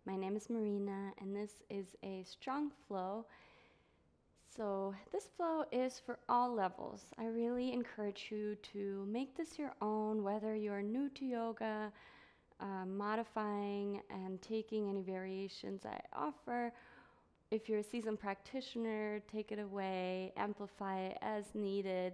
My name is Marina, and this is a strong flow. So, this flow is for all levels. I really encourage you to make this your own, whether you're new to yoga, modifying and taking any variations I offer. If you're a seasoned practitioner, take it away, amplify it as needed.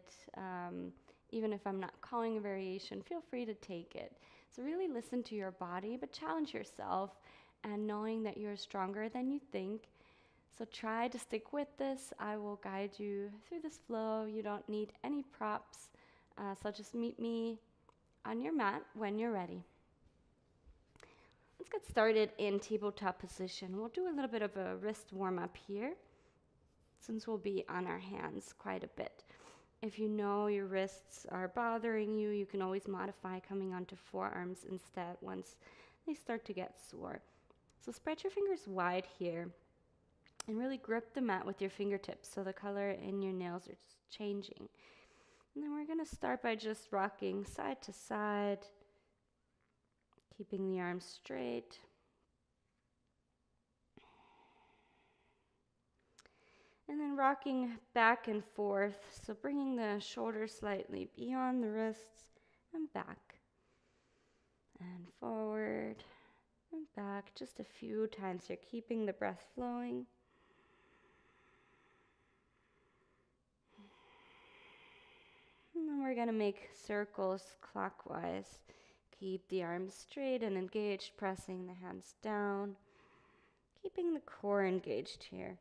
Even if I'm not calling a variation, feel free to take it. So, really listen to your body, but challenge yourself and knowing that you're stronger than you think. So, try to stick with this. I will guide you through this flow. You don't need any props. So, just meet me on your mat when you're ready. Let's get started in tabletop position. We'll do a little bit of a wrist warm up here, since we'll be on our hands quite a bit. If you know your wrists are bothering you, you can always modify coming onto forearms instead once they start to get sore. So spread your fingers wide here and really grip the mat with your fingertips so the color in your nails are just changing. And then we're going to start by just rocking side to side, keeping the arms straight. And then rocking back and forth, so bringing the shoulders slightly beyond the wrists and back. And forward and back just a few times here, keeping the breath flowing. And then we're going to make circles clockwise. Keep the arms straight and engaged, pressing the hands down, keeping the core engaged here.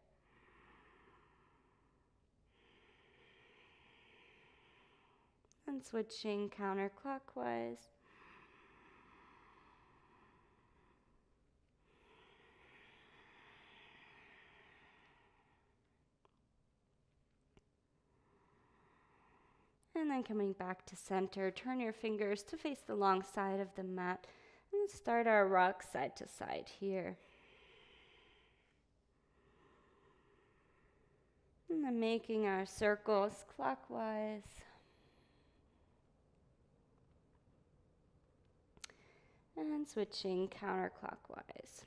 And switching counterclockwise. And then coming back to center, turn your fingers to face the long side of the mat and start our rock side to side here. And then making our circles clockwise. And switching counterclockwise.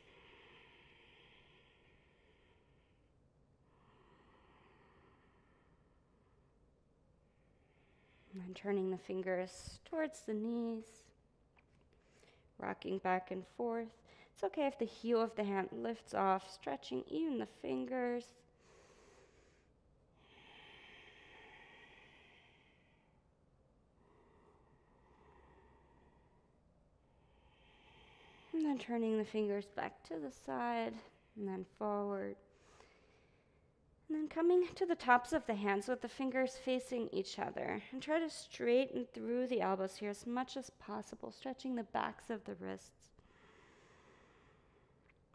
And then turning the fingers towards the knees, rocking back and forth. It's okay if the heel of the hand lifts off, stretching even the fingers. And then turning the fingers back to the side, and then forward. And then coming to the tops of the hands with the fingers facing each other. And try to straighten through the elbows here as much as possible, stretching the backs of the wrists.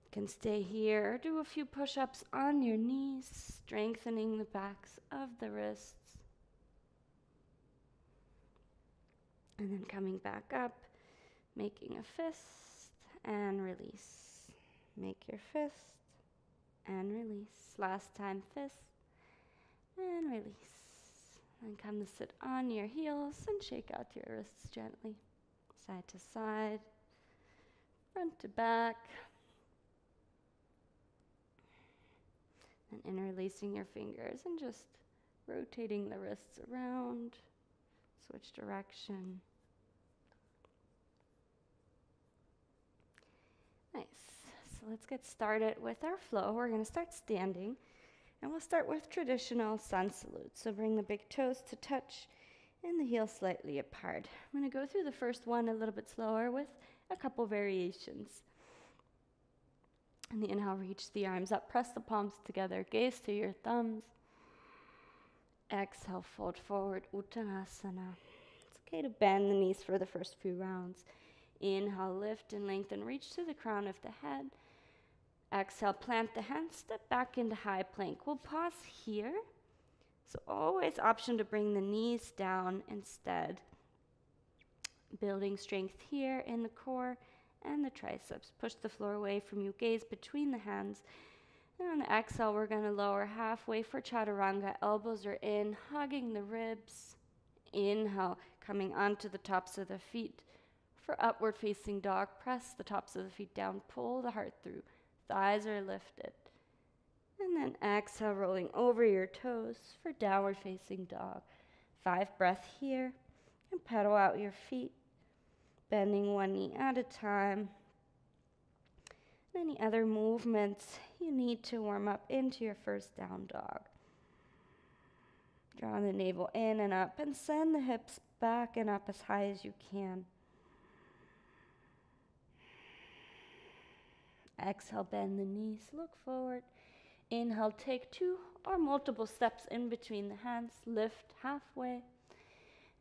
You can stay here or do a few push-ups on your knees, strengthening the backs of the wrists. And then coming back up, making a fist and release. Make your fist and release. Last time, fist and release. Then come to sit on your heels and shake out your wrists gently. Side to side, front to back. And interlacing your fingers and just rotating the wrists around. Switch direction. Nice. So let's get started with our flow. We're going to start standing, and we'll start with traditional sun salute. So bring the big toes to touch and the heels slightly apart. I'm going to go through the first one a little bit slower with a couple variations. On the inhale, reach the arms up, press the palms together, gaze to your thumbs. Exhale, fold forward, Uttanasana. It's okay to bend the knees for the first few rounds. Inhale, lift and lengthen, reach to the crown of the head. Exhale, plant the hands, step back into high plank. We'll pause here. So always option to bring the knees down instead. Building strength here in the core and the triceps. Push the floor away from you, gaze between the hands. And on the exhale, we're going to lower halfway for chaturanga. Elbows are in, hugging the ribs. Inhale, coming onto the tops of the feet For upward facing dog, press the tops of the feet down, pull the heart through. Thighs are lifted. And then exhale, rolling over your toes for downward facing dog. 5 breaths here, and pedal out your feet, bending one knee at a time. Any other movements you need to warm up into your first down dog. Draw the navel in and up, and send the hips back and up as high as you can. Exhale, bend the knees, look forward. Inhale, take 2 or multiple steps in between the hands, lift halfway.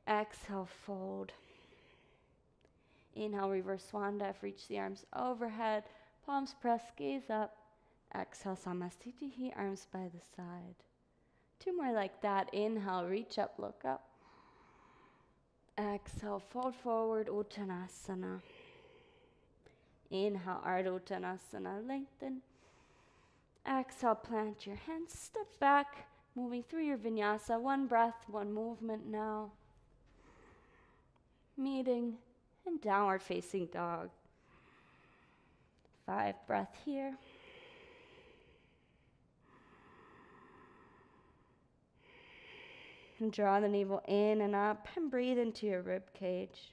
Exhale, fold. Inhale, reverse swan dive, reach the arms overhead, palms press, gaze up. Exhale, Samasthiti, arms by the side. 2 more like that. Inhale, reach up, look up. Exhale, fold forward, Uttanasana. Inhale, Ardha Uttanasana, lengthen. Exhale, plant your hands, step back, moving through your vinyasa. 1 breath, 1 movement now. Meeting in downward facing dog. 5 breaths here. And draw the navel in and up and breathe into your rib cage.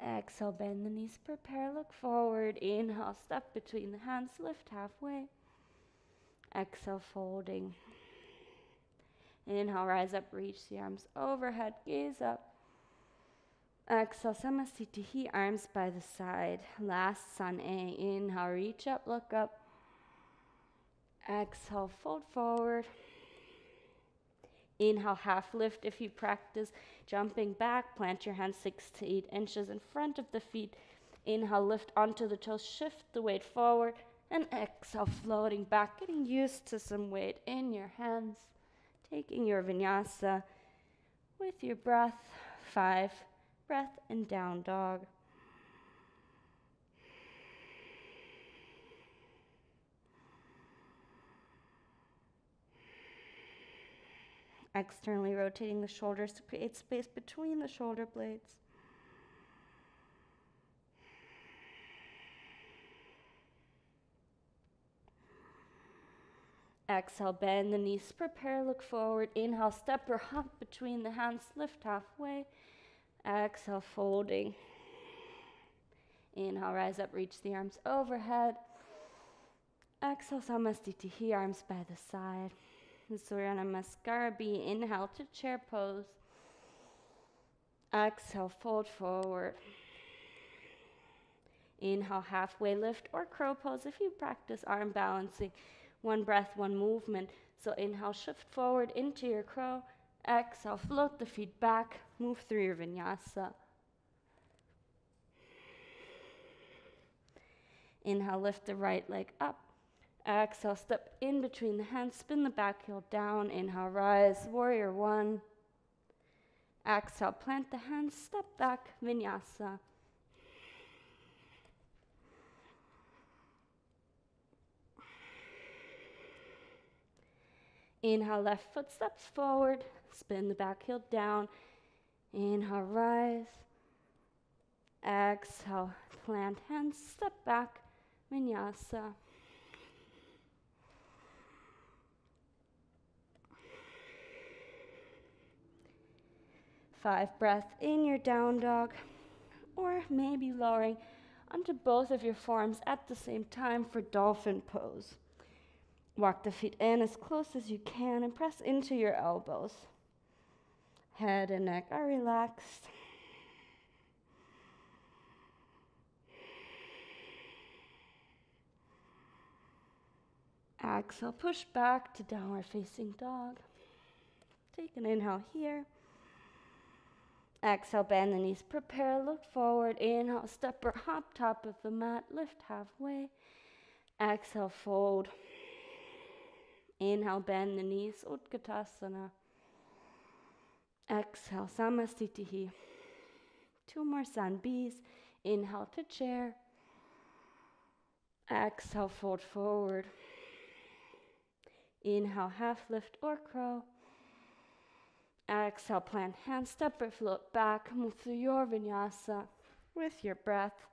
Exhale, bend the knees, prepare, look forward. Inhale, step between the hands, lift halfway. Exhale, folding. Inhale, rise up, reach the arms overhead, gaze up. Exhale, Samasthiti, arms by the side. Last Sun A. Inhale, reach up, look up. Exhale, fold forward. Inhale, half lift if you practice. Jumping back, plant your hands 6 to 8 inches in front of the feet. Inhale, lift onto the toes, shift the weight forward. And exhale, floating back, getting used to some weight in your hands. Taking your vinyasa with your breath. 5 breath and down dog. Externally rotating the shoulders to create space between the shoulder blades. Exhale, bend the knees, prepare, look forward. Inhale, step or hop between the hands, lift halfway. Exhale, folding. Inhale, rise up, reach the arms overhead. Exhale, Samasthiti, arms by the side. Surya Namaskara B. Inhale to chair pose. Exhale, fold forward. Inhale, halfway lift or crow pose if you practice arm balancing. 1 breath, 1 movement. So inhale, shift forward into your crow. Exhale, float the feet back, move through your vinyasa. Inhale, lift the right leg up. Exhale, step in between the hands, spin the back heel down. Inhale, rise, warrior 1. Exhale, plant the hands, step back, vinyasa. Inhale, left foot steps forward, spin the back heel down. Inhale, rise. Exhale, plant hands, step back, vinyasa. Five breaths in your down dog, or maybe lowering onto both of your forearms at the same time for dolphin pose. Walk the feet in as close as you can and press into your elbows. Head and neck are relaxed. Exhale, push back to downward facing dog. Take an inhale here. Exhale, bend the knees, prepare, look forward. Inhale, step or hop top of the mat, lift halfway. Exhale, fold. Inhale, bend the knees, Utkatasana. Exhale, Samasthiti. 2 more Sun Bs. Inhale to chair. Exhale, fold forward. Inhale, half lift or crow. Exhale, plant hands, step or float back. Move through your vinyasa with your breath.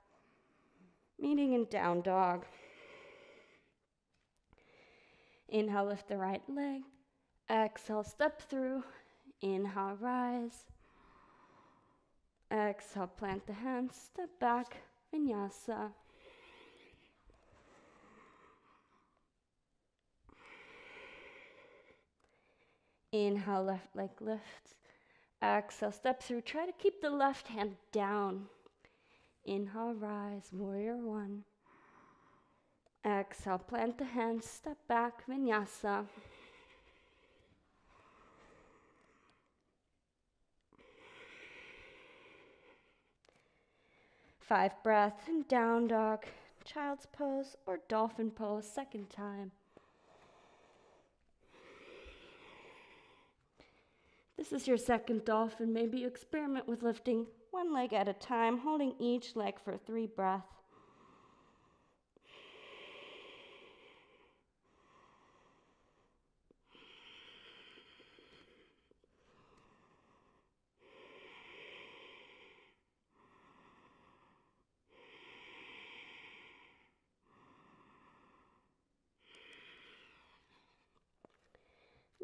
Meeting in down dog. Inhale, lift the right leg. Exhale, step through. Inhale, rise. Exhale, plant the hands, step back, vinyasa. Inhale, left leg lifts. Exhale, step through. Try to keep the left hand down. Inhale, rise, warrior one. Exhale, plant the hands, step back, vinyasa. Five breaths in down dog, child's pose, or dolphin pose, second time. This is your second dolphin. Maybe you experiment with lifting one leg at a time, holding each leg for 3 breaths.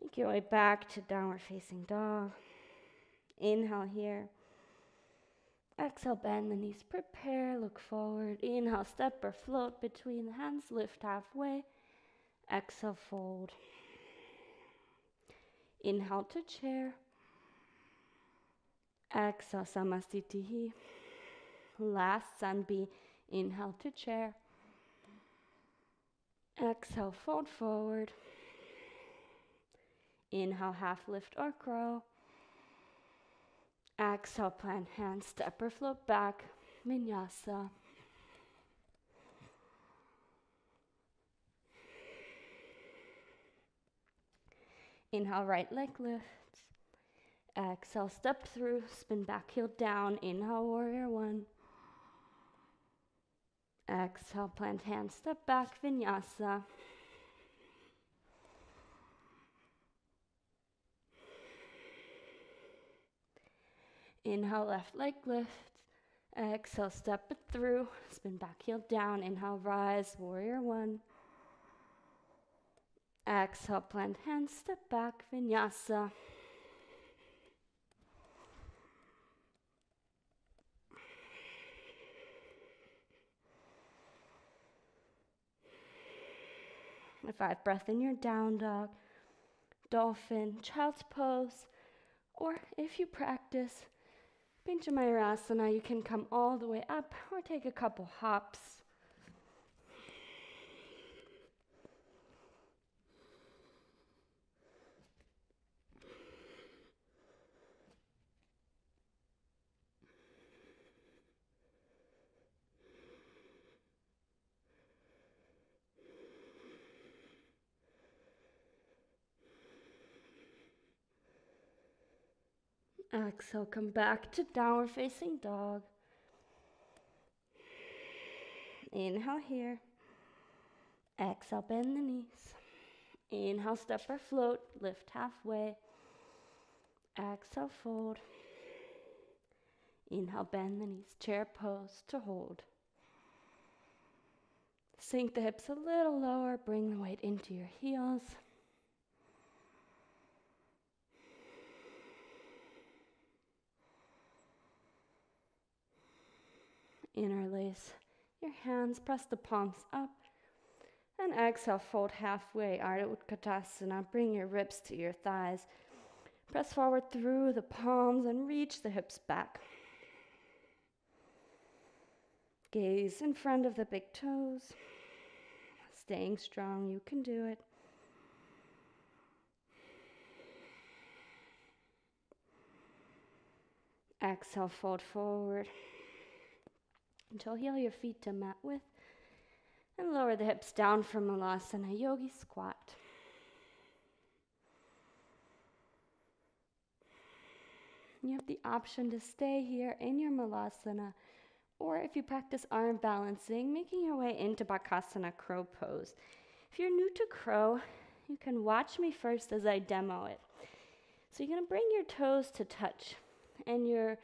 Make your way back to downward facing dog. Inhale here. Exhale, bend the knees, prepare, look forward. Inhale, step or float between the hands, lift halfway. Exhale, fold. Inhale to chair. Exhale, Samasthiti. Last Sanbi. Inhale to chair. Exhale, fold forward. Inhale, half lift or crow. Exhale, plant hands, step or float back, vinyasa. Inhale, right leg lifts. Exhale, step through, spin back, heel down. Inhale, warrior one. Exhale, plant hands, step back, vinyasa. Inhale, left leg lifts. Exhale, step it through, spin back, heel down. Inhale, rise, warrior one. Exhale, plant hands, step back, vinyasa. A 5 breath in your down dog, dolphin, child's pose, or if you practice Pincha Mayurasana, you can come all the way up or take a couple hops. Exhale, come back to downward facing dog. Inhale here. Exhale, bend the knees. Inhale, step or float, lift halfway. Exhale, fold. Inhale, bend the knees, chair pose to hold. Sink the hips a little lower, bring the weight into your heels. Interlace your hands, press the palms up, and exhale, fold halfway, Ardha Utkatasana. Bring your ribs to your thighs. Press forward through the palms and reach the hips back. Gaze in front of the big toes. Staying strong, you can do it. Exhale, fold forward until heel your feet to mat width, and lower the hips down for Malasana, Yogi Squat. You have the option to stay here in your Malasana, or if you practice arm balancing, making your way into Bakasana, crow pose. If you're new to crow, You can watch me first as I demo it. So you're going to bring your toes to touch, and your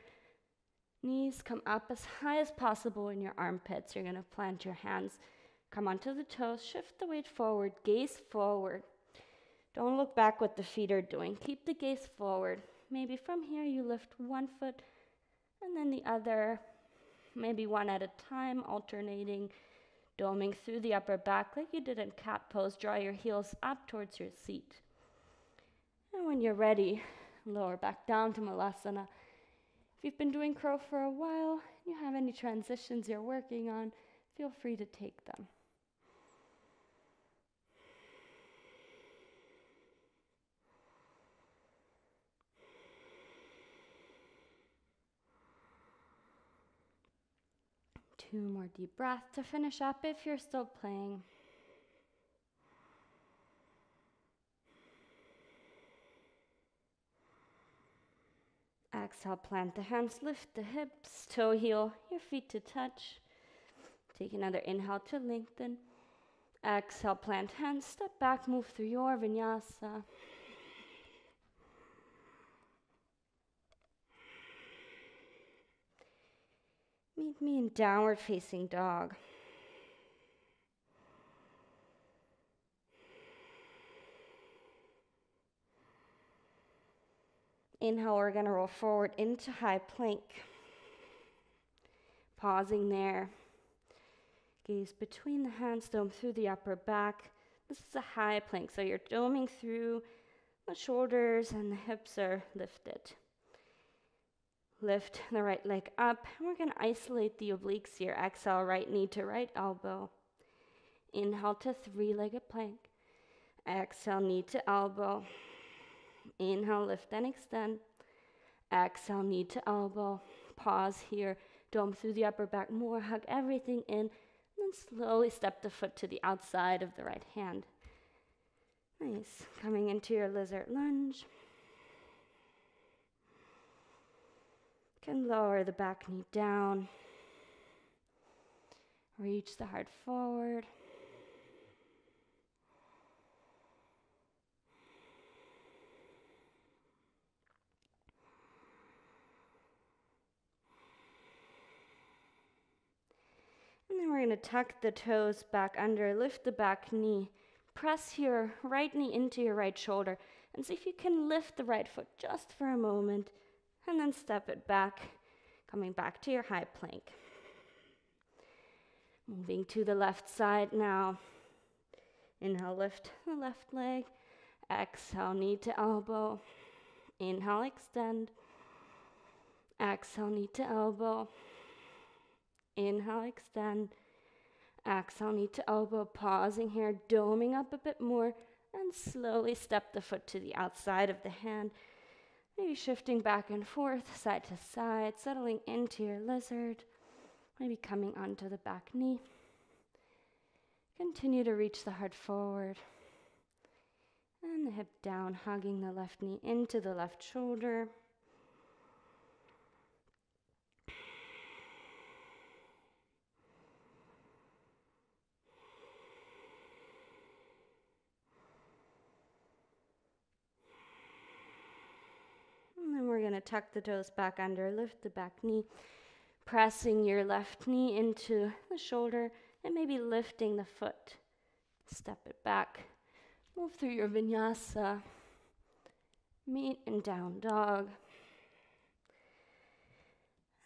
knees come up as high as possible in your armpits. You're going to plant your hands, come onto the toes, shift the weight forward, gaze forward. Don't look back what the feet are doing. Keep the gaze forward. Maybe from here you lift one foot and then the other, maybe one at a time, alternating, doming through the upper back like you did in cat pose. Draw your heels up towards your seat. And when you're ready, lower back down to Malasana. If you've been doing crow for a while, you have any transitions you're working on, feel free to take them. Two more deep breaths to finish up if you're still playing. Exhale, plant the hands, lift the hips, toe heel, your feet to touch. Take another inhale to lengthen. Exhale, plant hands, step back, move through your vinyasa. Meet me in downward facing dog. Inhale, we're going to roll forward into high plank. Pausing there. Gaze between the hands, dome through the upper back. This is a high plank, so you're doming through the shoulders and the hips are lifted. Lift the right leg up, and we're going to isolate the obliques here. Exhale, right knee to right elbow. Inhale to three-legged plank. Exhale, knee to elbow. Inhale, lift and extend. Exhale, knee to elbow. Pause here. Dome through the upper back more. Hug everything in. And then slowly step the foot to the outside of the right hand. Nice. Coming into your lizard lunge. Can lower the back knee down. Reach the heart forward. And then we're going to tuck the toes back under, lift the back knee. Press your right knee into your right shoulder and see if you can lift the right foot just for a moment. And then step it back, coming back to your high plank. Moving to the left side now. Inhale, lift the left leg. Exhale, knee to elbow. Inhale, extend. Exhale, knee to elbow. Inhale, extend. Exhale, knee to elbow. Pausing here, doming up a bit more, and slowly step the foot to the outside of the hand. Maybe shifting back and forth, side to side, settling into your lizard. Maybe coming onto the back knee. Continue to reach the heart forward. And the hip down, hugging the left knee into the left shoulder. And then we're going to tuck the toes back under, lift the back knee, pressing your left knee into the shoulder and maybe lifting the foot. Step it back. Move through your vinyasa. Meet in down dog.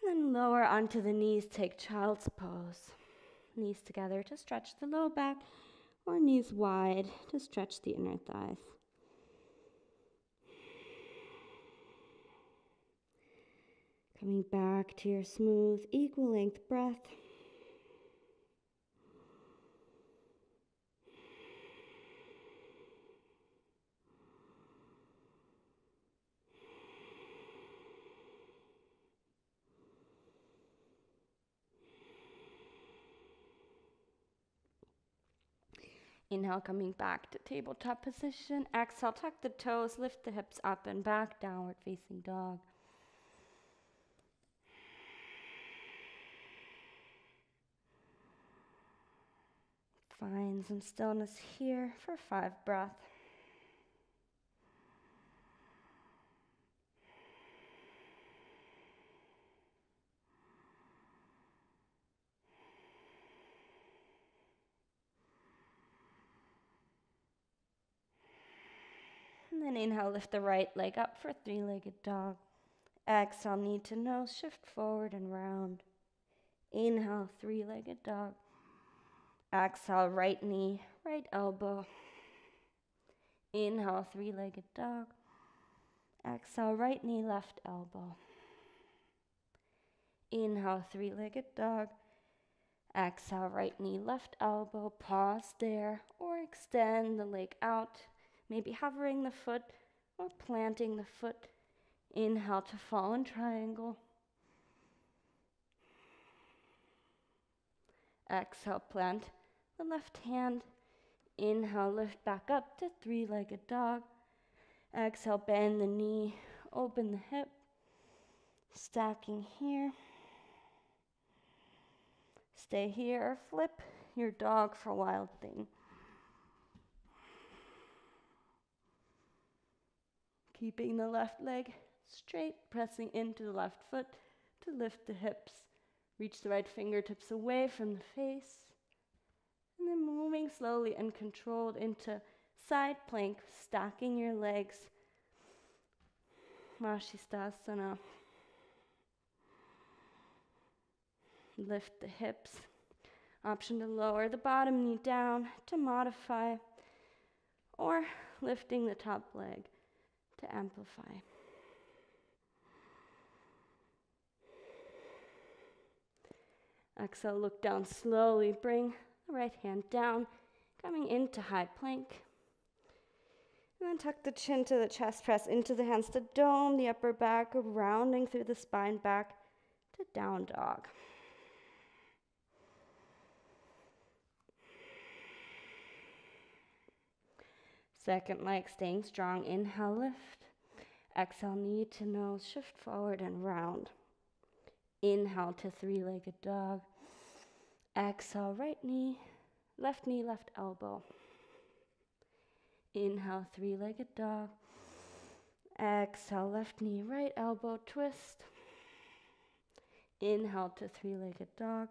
And then lower onto the knees, take child's pose. Knees together to stretch the low back, or knees wide to stretch the inner thighs. Coming back to your smooth, equal length breath. Inhale, coming back to tabletop position. Exhale, tuck the toes, lift the hips up and back, downward facing dog. Find some stillness here for 5 breaths. then inhale, lift the right leg up for three-legged dog. Exhale, knee to nose, shift forward and round. Inhale, three-legged dog. Exhale, right knee, right elbow. Inhale, three-legged dog. Exhale, right knee, left elbow. Inhale, three-legged dog. Exhale, right knee, left elbow. Pause there or extend the leg out, maybe hovering the foot or planting the foot. Inhale to fallen triangle. Exhale, plant the left hand. Inhale, lift back up to three-legged dog. Exhale, bend the knee, open the hip. Stacking here. Stay here or flip your dog for wild thing. Keeping the left leg straight, pressing into the left foot to lift the hips. Reach the right fingertips away from the face. And then moving slowly and controlled into side plank, stacking your legs. Vashisthasana. Lift the hips. Option to lower the bottom knee down to modify, or lifting the top leg to amplify. Exhale, look down slowly. Bring the right hand down, coming into high plank. And then tuck the chin to the chest, press into the hands to dome the upper back, rounding through the spine back to down dog. Second leg staying strong. Inhale, lift. Exhale, knee to nose, shift forward and round. Inhale to three-legged dog. Exhale, right knee, left elbow. Inhale, three-legged dog. Exhale, left knee, right elbow, twist. Inhale to three-legged dog.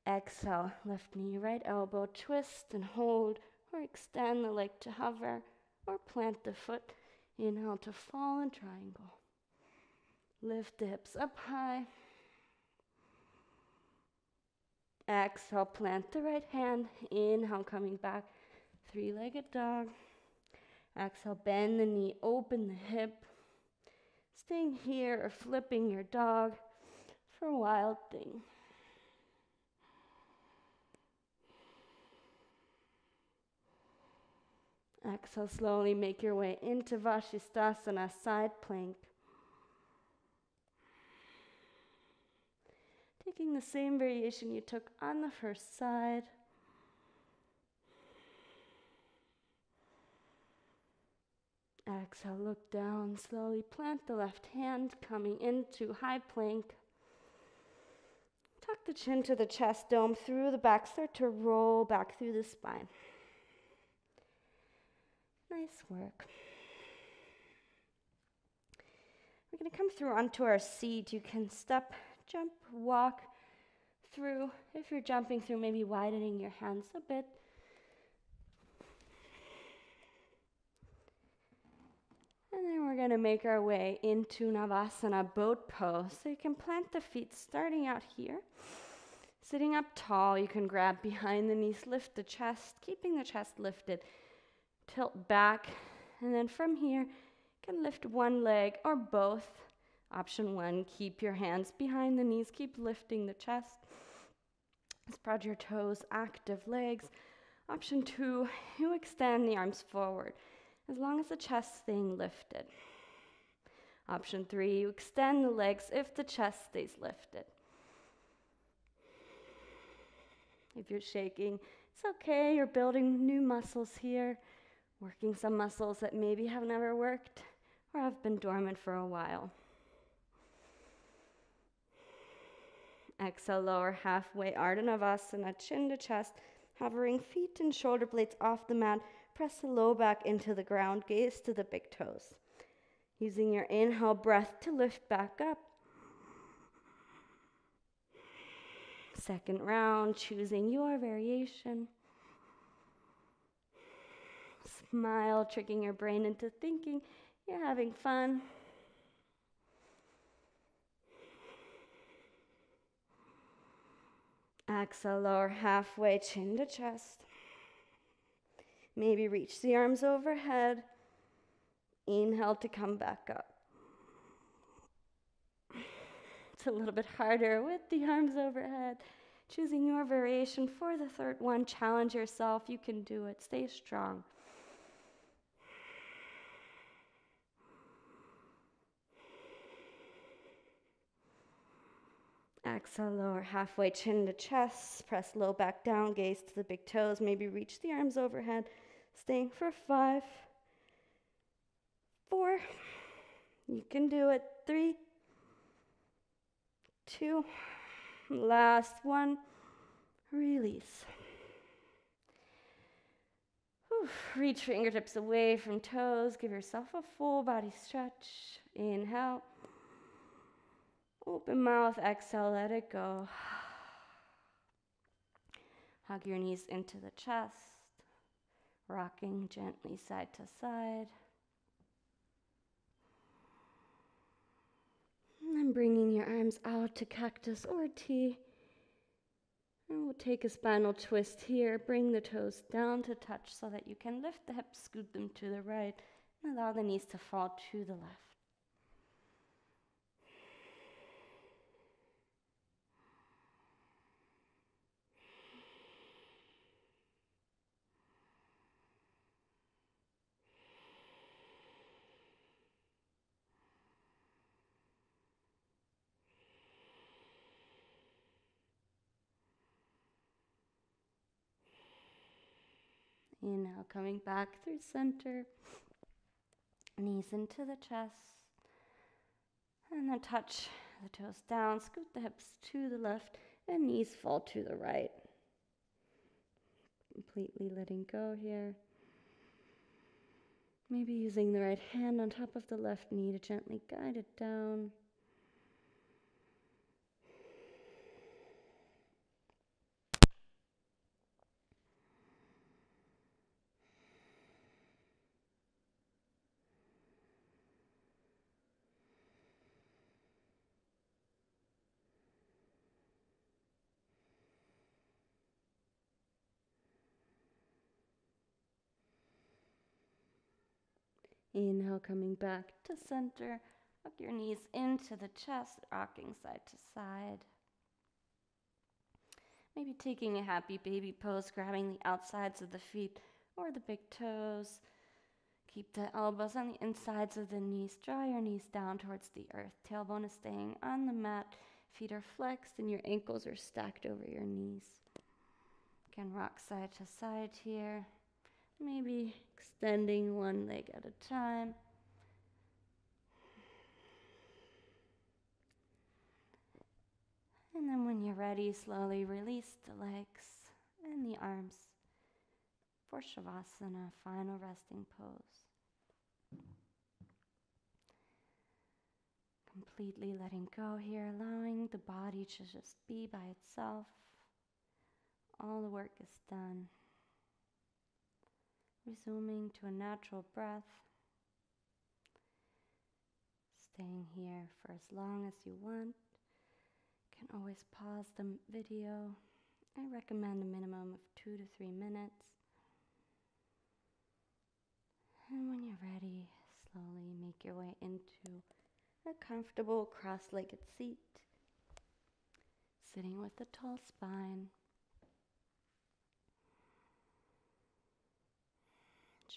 Exhale, left knee, right elbow, twist and hold, or extend the leg to hover, or plant the foot. Inhale to fallen triangle. Lift the hips up high. Exhale, plant the right hand. Inhale, coming back, three-legged dog. Exhale, bend the knee, open the hip. Staying here or flipping your dog for wild thing. Exhale, slowly make your way into Vashisthasana, side plank. Taking the same variation you took on the first side. Exhale, look down, slowly plant the left hand, coming into high plank. Tuck the chin to the chest, dome through the back, start to roll back through the spine. Nice work. We're going to come through onto our seat. You can step, jump, walk through. If you're jumping through, maybe widening your hands a bit. And then we're going to make our way into Navasana, boat pose. So you can plant the feet starting out here. Sitting up tall, you can grab behind the knees, lift the chest, keeping the chest lifted. Tilt back, and then from here, you can lift one leg or both. Option 1, keep your hands behind the knees, keep lifting the chest. Spread your toes, active legs. Option 2, you extend the arms forward, as long as the chest staying lifted. Option 3, you extend the legs if the chest stays lifted. If you're shaking, it's okay, you're building new muscles here. Working some muscles that maybe have never worked or have been dormant for a while. Exhale, lower halfway, Ardha Navasana, chin to chest, hovering feet and shoulder blades off the mat. Press the low back into the ground, gaze to the big toes. Using your inhale breath to lift back up. Second round, choosing your variation. smile, tricking your brain into thinking you're having fun. Exhale, lower halfway, chin to chest. Maybe reach the arms overhead. Inhale to come back up. It's a little bit harder with the arms overhead. Choosing your variation for the third one. Challenge yourself. You can do it. Stay strong. Exhale, lower halfway, chin to chest. Press low back down, gaze to the big toes. Maybe reach the arms overhead. Staying for 5, 4. You can do it. 3, 2. Last one. Release. Whew. Reach fingertips away from toes. Give yourself a full body stretch. Inhale. Open mouth. Exhale. Let it go. Hug your knees into the chest. Rocking gently side to side. And then bringing your arms out to cactus or T. And we'll take a spinal twist here. Bring the toes down to touch so that you can lift the hips, scoot them to the right, and allow the knees to fall to the left. Inhale, coming back through center. Knees into the chest. And then touch the toes down, scoot the hips to the left, and knees fall to the right. Completely letting go here. Maybe using the right hand on top of the left knee to gently guide it down. Inhale, coming back to center. Hook your knees into the chest, rocking side to side. Maybe taking a happy baby pose, grabbing the outsides of the feet or the big toes. Keep the elbows on the insides of the knees. Draw your knees down towards the earth. Tailbone is staying on the mat. Feet are flexed and your ankles are stacked over your knees. Again, rock side to side here. Maybe extending one leg at a time. And then when you're ready, slowly release the legs and the arms for Shavasana, final resting pose. Completely letting go here, allowing the body to just be by itself. All the work is done. Resuming to a natural breath. Staying here for as long as you want. Can always pause the video. I recommend a minimum of 2 to 3 minutes. And when you're ready, slowly make your way into a comfortable cross-legged seat. Sitting with a tall spine.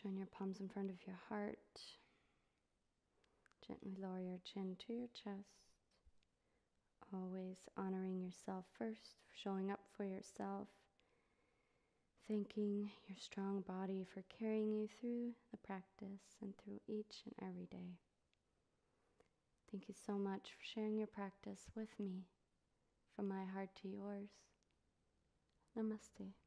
Join your palms in front of your heart. Gently lower your chin to your chest. Always honoring yourself first, showing up for yourself. Thanking your strong body for carrying you through the practice and through each and every day. Thank you so much for sharing your practice with me. From my heart to yours. Namaste.